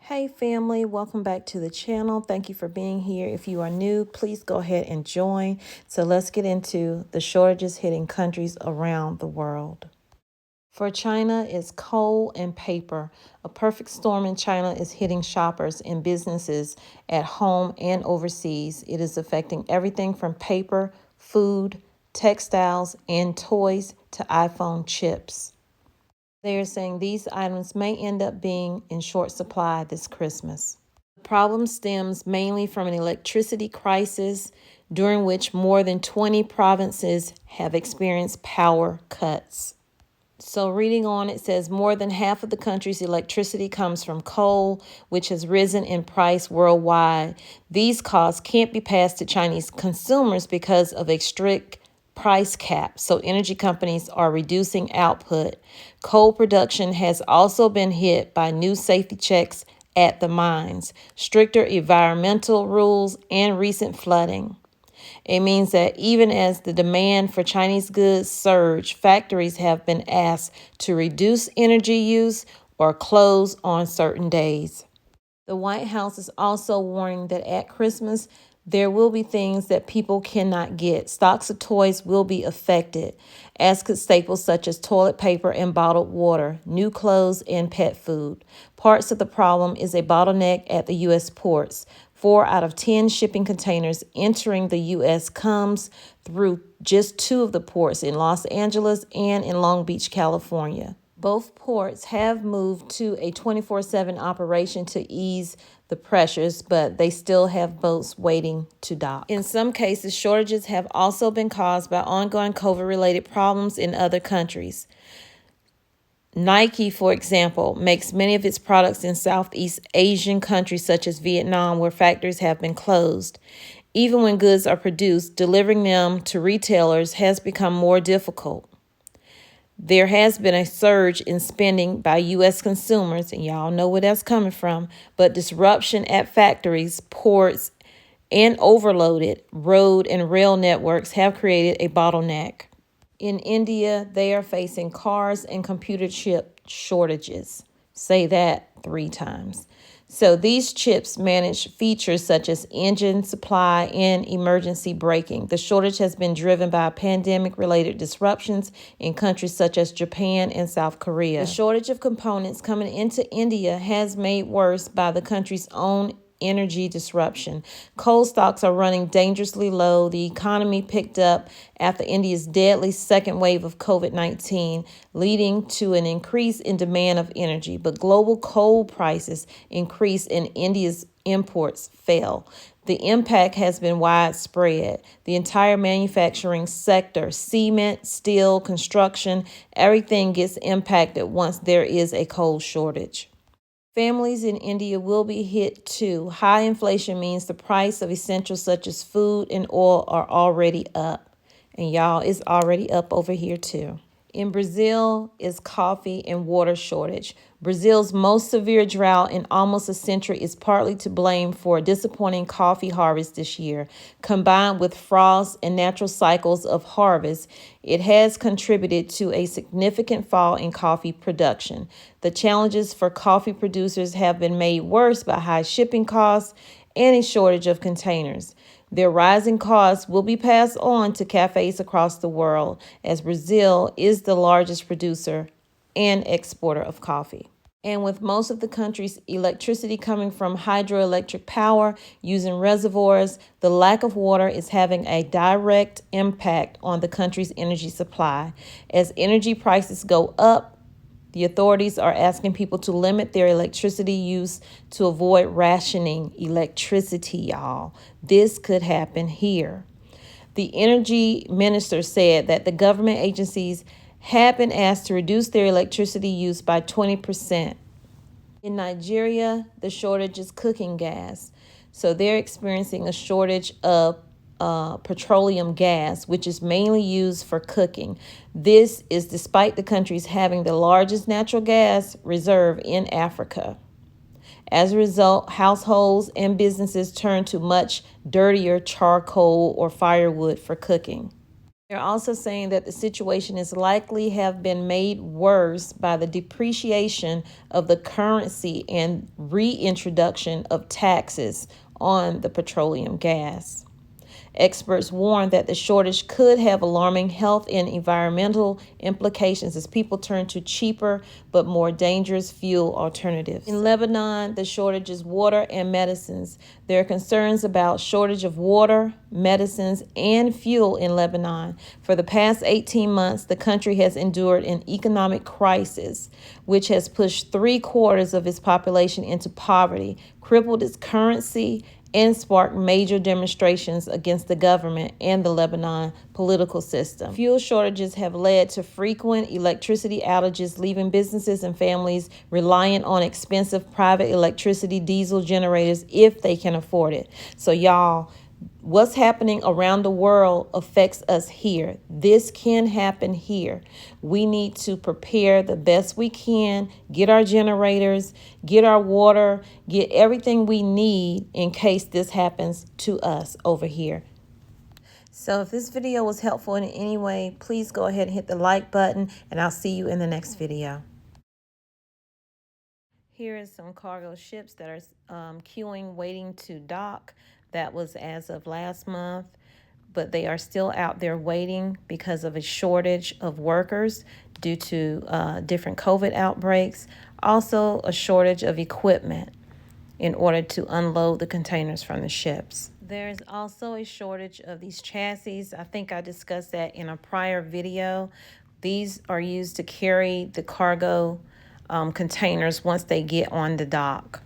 Hey family, welcome back to the channel. Thank you for being here. If you are new, please go ahead and join. So let's get into the shortages hitting countries around the world. For China, it's coal and paper. A perfect storm in China is hitting shoppers and businesses at home and overseas. It is affecting everything from paper, food, textiles, and toys to iPhone chips. They are saying these items may end up being in short supply this Christmas. The problem stems mainly from an electricity crisis during which more than 20 provinces have experienced power cuts. So reading on, it says more than half of the country's electricity comes from coal, which has risen in price worldwide. These costs can't be passed to Chinese consumers because of a strict price cap, so energy companies are reducing output. Coal production has also been hit by new safety checks at the mines, stricter environmental rules, and recent flooding. It means that even as the demand for Chinese goods surge, factories have been asked to reduce energy use or close on certain days. The White House is also warning that at Christmas, there will be things that people cannot get. Stocks of toys will be affected, as could staples such as toilet paper and bottled water, new clothes, and pet food. Parts of the problem is a bottleneck at the U.S. ports. 4 out of 10 shipping containers entering the U.S. comes through just 2 of the ports in Los Angeles and in Long Beach, California. Both ports have moved to a 24/7 operation to ease the pressures, but they still have boats waiting to dock. In some cases, shortages have also been caused by ongoing COVID-related problems in other countries. Nike, for example, makes many of its products in Southeast Asian countries such as Vietnam, where factories have been closed. Even when goods are produced, delivering them to retailers has become more difficult. There has been a surge in spending by U.S. consumers, and y'all know where that's coming from, but disruption at factories, ports, and overloaded road and rail networks have created a bottleneck. In India, they are facing cars and computer chip shortages. Say that 3 times. So these chips manage features such as engine supply and emergency braking. The shortage has been driven by pandemic-related disruptions in countries such as Japan and South Korea. The shortage of components coming into India has made worse by the country's own energy disruption. Coal stocks are running dangerously low. The economy picked up after India's deadly second wave of COVID-19, leading to an increase in demand of energy. But global coal prices increased and India's imports fell. The impact has been widespread. The entire manufacturing sector, cement, steel, construction, everything gets impacted once there is a coal shortage. Families in India will be hit too. High inflation means the price of essentials such as food and oil are already up. And y'all, it's already up over here too. In Brazil is coffee and water shortage. Brazil's most severe drought in almost a century is partly to blame for a disappointing coffee harvest this year. Combined with frost and natural cycles of harvest, it has contributed to a significant fall in coffee production. The challenges for coffee producers have been made worse by high shipping costs and a shortage of containers. Their rising costs will be passed on to cafes across the world, as Brazil is the largest producer and exporter of coffee. And with most of the country's electricity coming from hydroelectric power using reservoirs, the lack of water is having a direct impact on the country's energy supply. As energy prices go up, the authorities are asking people to limit their electricity use to avoid rationing electricity, y'all. This could happen here. The energy minister said that the government agencies have been asked to reduce their electricity use by 20%. In Nigeria, the shortage is cooking gas. So they're experiencing a shortage of petroleum gas, which is mainly used for cooking. This is despite the countries having the largest natural gas reserve in Africa. As a result, households and businesses turn to much dirtier charcoal or firewood for cooking. They're also saying that the situation is likely have been made worse by the depreciation of the currency and reintroduction of taxes on the petroleum gas. Experts warn that the shortage could have alarming health and environmental implications as people turn to cheaper but more dangerous fuel alternatives. In Lebanon, the shortage is water and medicines. There are concerns about shortage of water, medicines, and fuel in Lebanon. For the past 18 months, the country has endured an economic crisis, which has pushed 3/4 of its population into poverty, crippled its currency, and sparked major demonstrations against the government and the Lebanon political system. Fuel shortages have led to frequent electricity outages, leaving businesses and families reliant on expensive private electricity diesel generators if they can afford it. So y'all, what's happening around the world affects us here. This can happen here. We need to prepare the best we can, get our generators, get our water, get everything we need in case this happens to us over here. So if this video was helpful in any way, please go ahead and hit the like button, and I'll see you in the next video. Here is some cargo ships that are queuing, waiting to dock. That was as of last month, but they are still out there waiting because of a shortage of workers due to different COVID outbreaks. Also, a shortage of equipment in order to unload the containers from the ships. There's also a shortage of these chassis. I think I discussed that in a prior video. These are used to carry the cargo containers once they get on the dock.